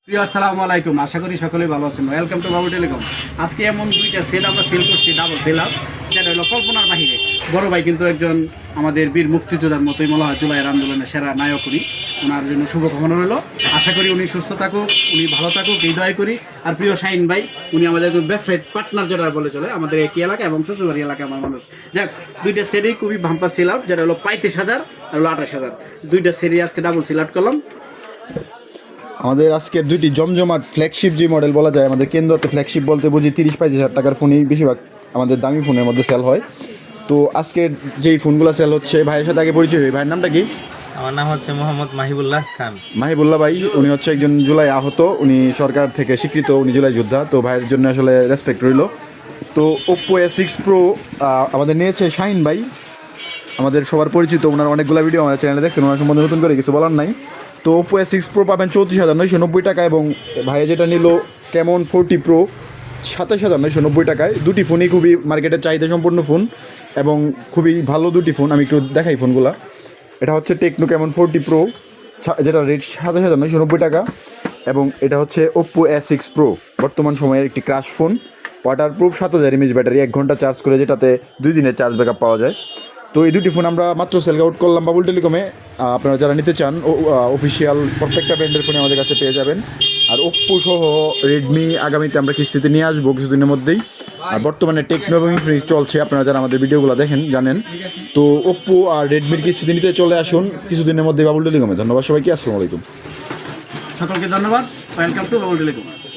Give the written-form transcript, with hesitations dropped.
প্রিয় আসসালামু আলাইকুম, আশা করি সকলেই ভালো আছেন। Welcome to Babu telecom. আজকে এমন দুইটা সেট আমরা সেল করছি, ডাবল সেল আপ, যেটা হলো কল্পনার বাহিরে। বড় ভাই কিন্তু একজন আমাদের বীর মুক্তিযোদ্ধার মতোই মনে হয়, জুলাইয়ের আন্দোলনের সেরা নায়ক উনি। ওনার জন্য শুভকামনা রইল। আশা করি উনি সুস্থ থাকুক, উনি ভালো থাকুক, এই দোয়াই করি। আর প্রিয় শাহিন ভাই, উনি আমাদের ব্যবসায়িক পার্টনার যেটা বলে চলে, আমাদের একই এলাকা এবং শ্বশুরবাড়ি এলাকা আমার মানুষ। যাক, দুইটা সেটই খুবই ভাম্পার সেল আউট, যেটা হলো 35,000 আর হলো 28,000। দুইটা সেটই আজকে ডাবল সেল আউট করলাম। আমাদের আজকের দুইটি জমজমাট ফ্ল্যাগশিপ যে মডেল বলা যায়, আমাদের কেন্দ্রতে ফ্ল্যাগশিপ বলতে বুঝি 30-35 টাকার ফোনই বেশিরভাগ আমাদের দামি ফোনের মধ্যে সেল হয়। তো আজকের যেই ফোনগুলো সেল হচ্ছে, ভাইয়ের সাথে আগে পরিচয় হই। ভাইয়ের নামটা কি? আমার নাম হচ্ছে মোহাম্মদ মাহিবুল্লাহ খান। মাহিবুল্লাহ ভাই, উনি হচ্ছে একজন জুলাই আহত, উনি সরকার থেকে স্বীকৃত, উনি জুলাই যোদ্ধা। তো ভাইয়ের জন্য আসলে রেসপেক্ট রইল। তো ওপ্পো A6 Pro আমাদের নিয়েছে শাহিন ভাই, আমাদের সবার পরিচিত। ওনার অনেকগুলো ভিডিও আমাদের চ্যানেলে দেখছেন, ওনার সম্বন্ধে নতুন করে কিছু বলার নাই। তো ওপ্পো A6 Pro পাবেন 34,990 টাকা, এবং ভাইয়া যেটা নিল ক্যামন 40 Pro 27,990 টাকায়। দুটি ফোনই খুবই মার্কেটের চাহিদা সম্পূর্ণ ফোন এবং খুবই ভালো দুটি ফোন। আমি একটু দেখাই ফোনগুলো। এটা হচ্ছে টেকনো ক্যামন 40 Pro, যেটা রেট 27,990 টাকা, এবং এটা হচ্ছে ওপ্পো A6 Pro, বর্তমান সময়ের একটি crash phone. Waterproof, 7000 mAh battery, 1 ঘন্টা চার্জ করে, যেটাতে 2 দিনের চার্জ ব্যাকআপ পাওয়া যায়। তো এই দুটি ফোন আমরা মাত্র সেল আউট করলাম বাবুল টেলিকমে। আপনারা যারা নিতে চান, অফিসিয়াল প্রত্যেকটা ব্র্যান্ডের ফোনে আমাদের কাছে পেয়ে যাবেন। আর ওপ্পো সহ রেডমি আগামীতে আমরা কিস্তিতে নিয়ে আসবো কিছুদিনের মধ্যেই। আর বর্তমানে টেকনো এবং ইনফিনিক্স চলছে, আপনারা যারা আমাদের ভিডিওগুলো দেখেন জানেন। তো ওপ্পো আর রেডমির কিস্তিতে নিতে চলে আসুন কিছুদিনের মধ্যে বাবুল টেলিকমে। ধন্যবাদ সবাইকে, আসসালামু আলাইকুম। সকলকে ধন্যবাদ। Welcome to Babu telecom.